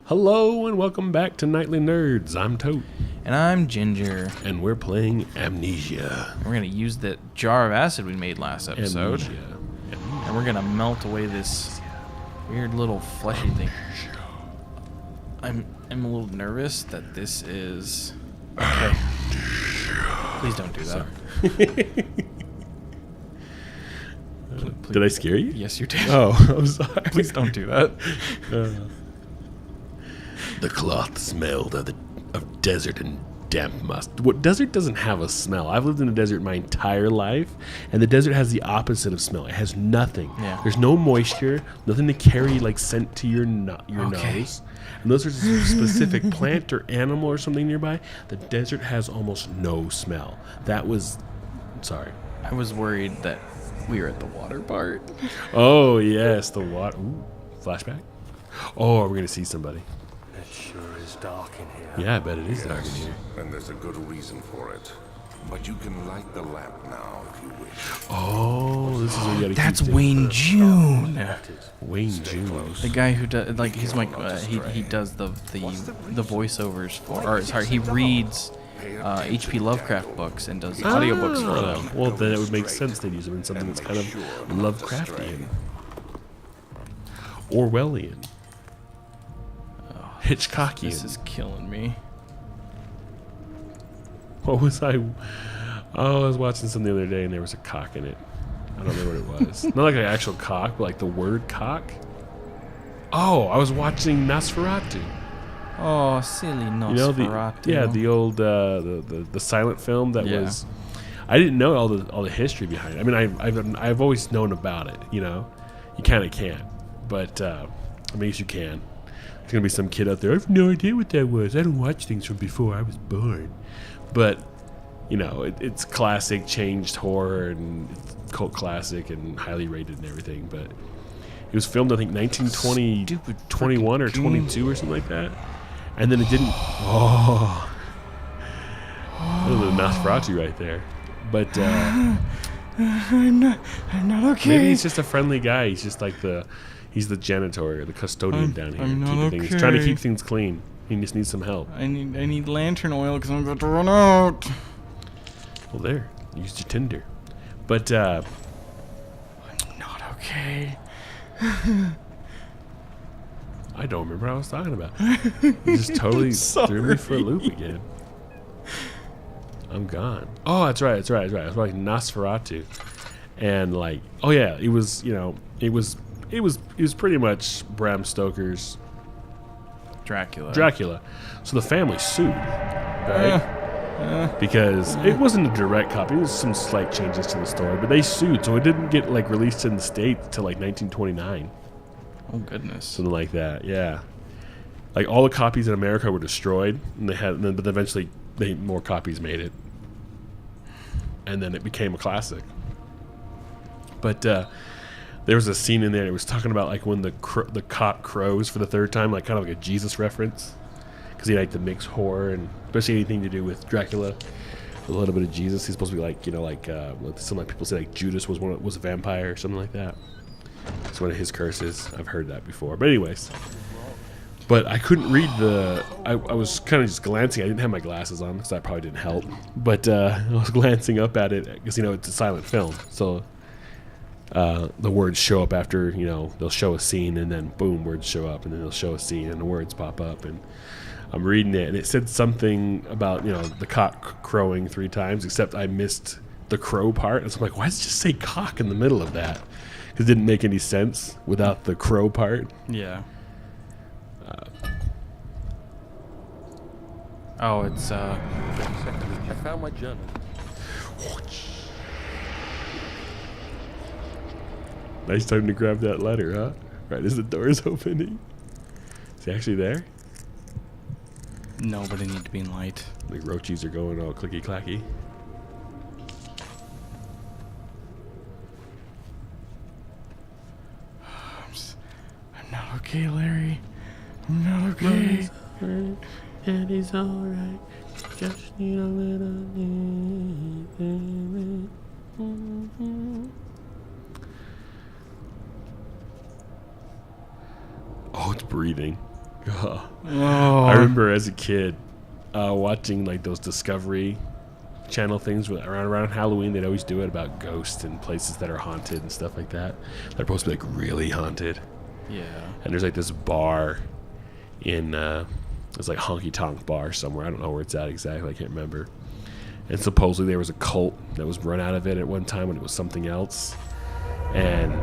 Hello and welcome back to Nightly Nerds. I'm Tote. And I'm Ginger. And we're playing Amnesia. We're going to use that jar of acid we made last episode. Amnesia. And we're going to melt away this weird little fleshy thing. I'm a little nervous that this is... Okay. Please don't do that. Please. Did I scare you? Yes, you did. Oh, I'm sorry. Please don't do that. The cloth smelled of desert and damp musk. What desert doesn't have a smell? I've lived in the desert my entire life, and the desert has the opposite of smell. It has nothing. Yeah. There's no moisture, nothing to carry like scent to your nose. And those are specific plant or animal or something nearby. The desert has almost no smell. Sorry. I was worried that we were at the water part. Oh, yes, the water. Ooh, flashback. Oh, are we going to see somebody? It sure is dark in here. Yeah, I bet it is dark in here. And there's a good reason for it. But you can light the lamp now if you wish. Oh, this is where you got to That's Wayne June. Wayne June. The guy who does, like, he's like, he does the voiceovers for, or sorry, he reads H.P. Lovecraft books and does audiobooks for them. Well, then it would make sense they'd use them in something that's kind of Lovecraftian. Orwellian. Hitchcockian. This is killing me. What was I? Oh, I was watching something the other day and there was a cock in it. I don't know what it was. Not like an actual cock, but like the word cock. Oh, I was watching Nosferatu. Oh, silly Nosferatu. You know, the old the silent film that was. I didn't know all the history behind it. I mean, I've always known about it. You know, you kind of can't, but I mean, you can. There's gonna be some kid out there. I have no idea what that was. I don't watch things from before I was born. But you know, it's classic changed horror and it's cult classic and highly rated and everything. But it was filmed, I think, 1920, 21 or 22 or something like that. And then it didn't. Oh, there's a Nosferatu right there. But I'm not okay. Maybe he's just a friendly guy. He's just like he's the janitor or the custodian down here. I'm not okay. He's trying to keep things clean. He just needs some help. I need lantern oil because I'm about to run out. Well, there. Used your Tinder. But I'm not okay. I don't remember what I was talking about. You just totally threw me for a loop again. I'm gone. Oh, that's right. I was like Nosferatu, and like, oh yeah, it was pretty much Bram Stoker's Dracula. So the family sued, right? Because it wasn't a direct copy. There was some slight changes to the story, but they sued, so it didn't get like released in the States till like 1929. Oh goodness. Something like that, yeah. Like all the copies in America were destroyed, and but eventually more copies made it, and then it became a classic. But there was a scene in there. It was talking about like when the cock crows for the third time, like kind of like a Jesus reference, because he liked to mix horror and especially anything to do with Dracula, a little bit of Jesus. He's supposed to be like, you know, like some people say like Judas was a vampire or something like that. It's one of his curses. I've heard that before. But anyways, but I couldn't read I was kind of just glancing. I didn't have my glasses on, so that probably didn't help. But I was glancing up at it because, you know, it's a silent film. So the words show up after, you know, they'll show a scene and then boom, words show up, and then they'll show a scene and the words pop up. And I'm reading it and it said something about, you know, the cock crowing 3 times, except I missed the crow part. And so I'm like, why does it just say cock in the middle of that? Because it didn't make any sense without the crow part. Yeah. It's I found my journal. Nice time to grab that letter, huh? Right as the door's opening. Is he actually there? No, but I need to be in light. The roachies are going all clicky clacky. I'm not okay, Larry. I'm not okay. And he's alright. Just need a little. Oh, it's breathing. Ugh. Oh. I remember as a kid watching like those Discovery Channel things around Halloween. They'd always do it about ghosts and places that are haunted and stuff like that. They're supposed to be like really haunted. Yeah. And there's like this bar in it's like honky tonk bar somewhere. I don't know where it's at exactly. I can't remember. And supposedly there was a cult that was run out of it at one time when it was something else. And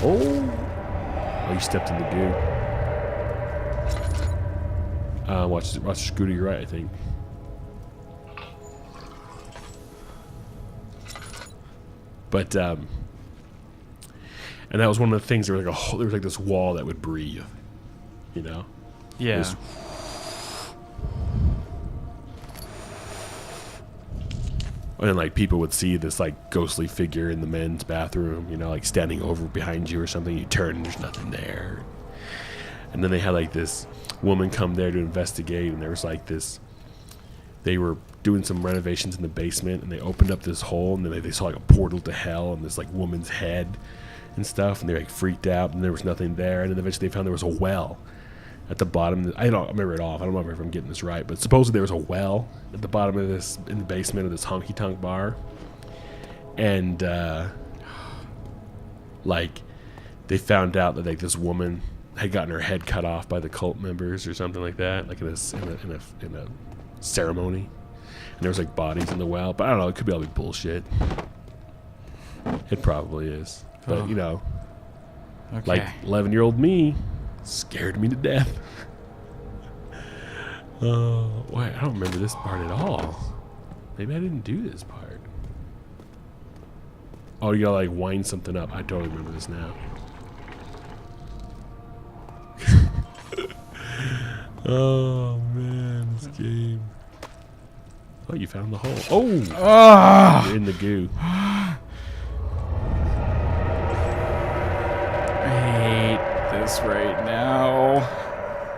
oh, you stepped in the goo. Watch the scooter to your right, I think. But and that was one of the things. There was like this wall that would breathe, you know. Yeah. And then, like, people would see this like ghostly figure in the men's bathroom, you know, like standing over behind you or something. You turn and there's nothing there. And then they had like this woman come there to investigate, and there was like this. They were doing some renovations in the basement, and they opened up this hole, and then they saw like a portal to hell, and this like woman's head and stuff, and they like freaked out, and there was nothing there. And then eventually they found there was a well at the bottom. I don't remember it off. I don't remember if I'm getting this right, but supposedly there was a well at the bottom of this, in the basement of this honky tonk bar, and like they found out that like this woman had gotten her head cut off by the cult members or something like that, like in a ceremony, and there was like bodies in the well. But I don't know, it could be all be bullshit. It probably is, but you know, Okay. like 11-year-old me scared me to death. Why? I don't remember this part at all. Maybe I didn't do this part. Oh, you gotta like wind something up. I totally remember this now. Oh man, this game. Oh, you found the hole. Oh! You're in the goo. I hate this right now.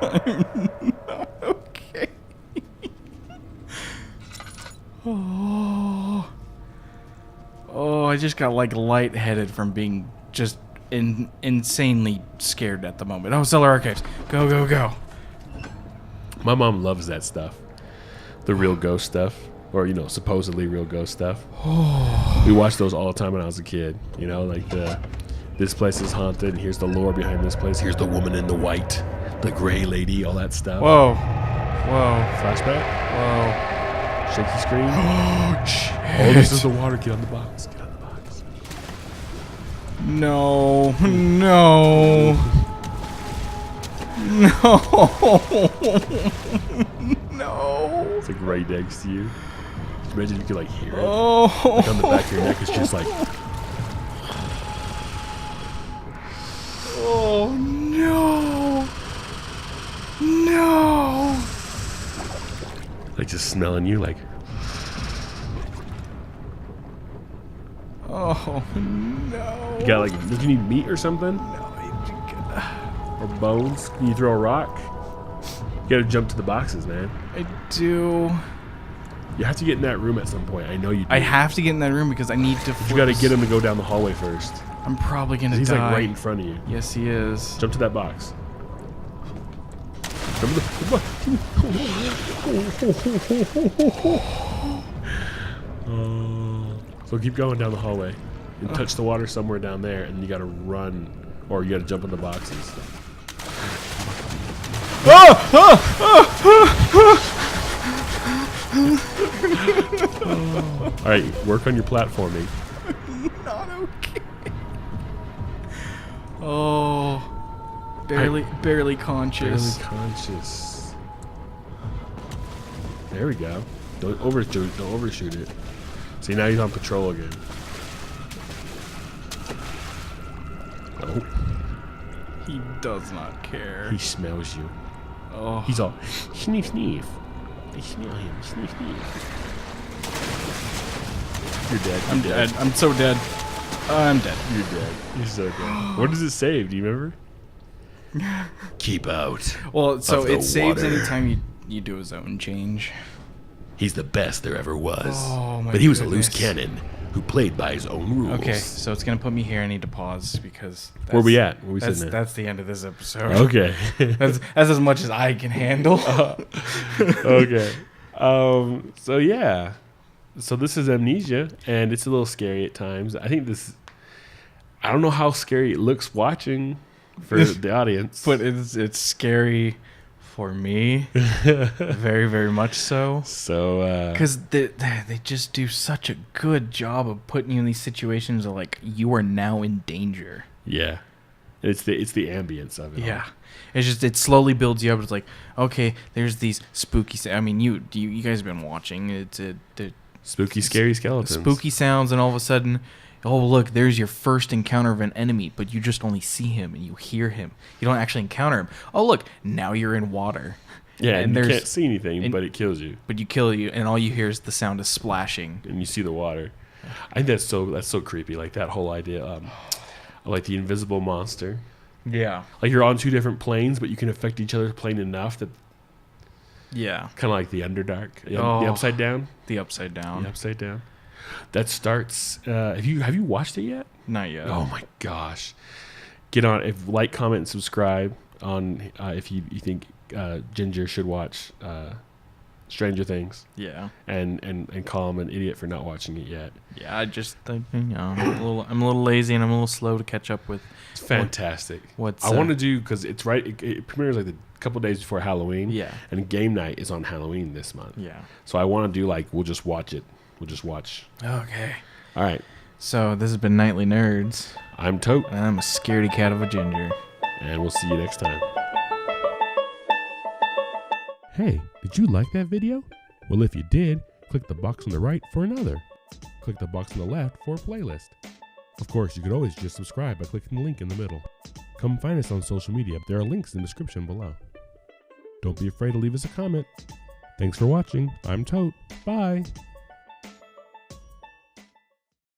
I'm not okay. Oh, I just got like lightheaded from being just insanely scared at the moment. Oh, Cellar Archives. Go, go, go. My mom loves that stuff. The real ghost stuff. Or, you know, supposedly real ghost stuff. We watched those all the time when I was a kid. You know, like this place is haunted, and here's the lore behind this place. Here's the woman in the white, the gray lady, all that stuff. Whoa. Whoa. Flashback? Whoa. Shaky screen? Oh, shit. Oh, this is the water. Get on the box. Get on the box. No. No. No. No. It's like right next to you. Just imagine if you could like hear it. Oh. Like on the back of your neck, it's just like. Oh no. No. Like just smelling you like. Oh no. You got like. Did you need meat or something? Or bones? Can you throw a rock? You gotta jump to the boxes, man. I do. You have to get in that room at some point. I know you do. I have to get in that room because I need to. You gotta get him to go down the hallway first. I'm probably gonna He's die. like right in front of you. Yes, he is. Jump to that box. Jump to the box. So keep going down the hallway and touch the water somewhere down there, and you gotta run, or you gotta jump on the boxes. All right, work on your platforming. Not okay. Oh, barely conscious. Barely conscious. There we go. Don't overshoot it. See, now he's on patrol again. Oh, He does not care. he smells you. Oh, He's all sniff sniff. I smell him. Sniff sniff. You're dead. I'm dead. I'm so dead. I'm dead. You're dead. You're so dead. What does it save? Do you remember? Keep out. Well, so Of the it saves water. anytime you do a zone change. He's the best there ever was. Oh, my but he was a loose goodness. cannon who played by his own rules. Okay, so it's gonna put me here. I need to pause because Where we at? Where we that's, sitting at? that's the end of this episode. Okay. that's as much as I can handle. Okay. So yeah. So this is Amnesia, and it's a little scary at times. I don't know how scary it looks watching for the audience, But it's scary for me, very, very much so. So Because they just do such a good job of putting you in these situations of like you are now in danger. yeah, it's the ambience of it. Yeah, it's just it slowly builds you up. It's like, okay, there's these spooky. I mean, you guys have been watching. It's the Spooky, scary skeletons. spooky sounds, and all of a sudden, oh look, there's your first encounter of an enemy, but you just only see him and you hear him. You don't actually encounter him. Oh look, now you're in water. Yeah, and you there's- can't see anything, but it kills you, But you kill you, and all you hear is the sound of splashing. and you see the water. I think that's so creepy. Like that whole idea, like the invisible monster. Yeah. Like you're on two different planes, but you can affect each other's plane enough that Yeah. kind of like the Underdark, the Oh. Upside Down. The Upside Down. The Upside Down. That starts. Have you watched it yet? Not yet. Oh my gosh! Get on. If like, comment, and subscribe on. If you think Ginger should watch Stranger Things, Yeah. and call him an idiot for not watching it yet. Yeah. I just think, I'm a little lazy and I'm a little slow to catch up with. It's fantastic. What's I want to do because it's right. It premieres like a couple days before Halloween. Yeah. And game night is on Halloween this month. Yeah. So I want to do like we'll just watch it. We'll just watch. Okay. All right. So this has been Nightly Nerds, I'm Tote, and I'm a scaredy cat of a ginger. and we'll see you next time. Hey, did you like that video? Well, if you did, click the box on the right for another. Click the box on the left for a playlist. Of course, you could always just subscribe by clicking the link in the middle. Come find us on social media. There are links in the description below. Don't be afraid to leave us a comment. Thanks for watching. I'm Tote. Bye.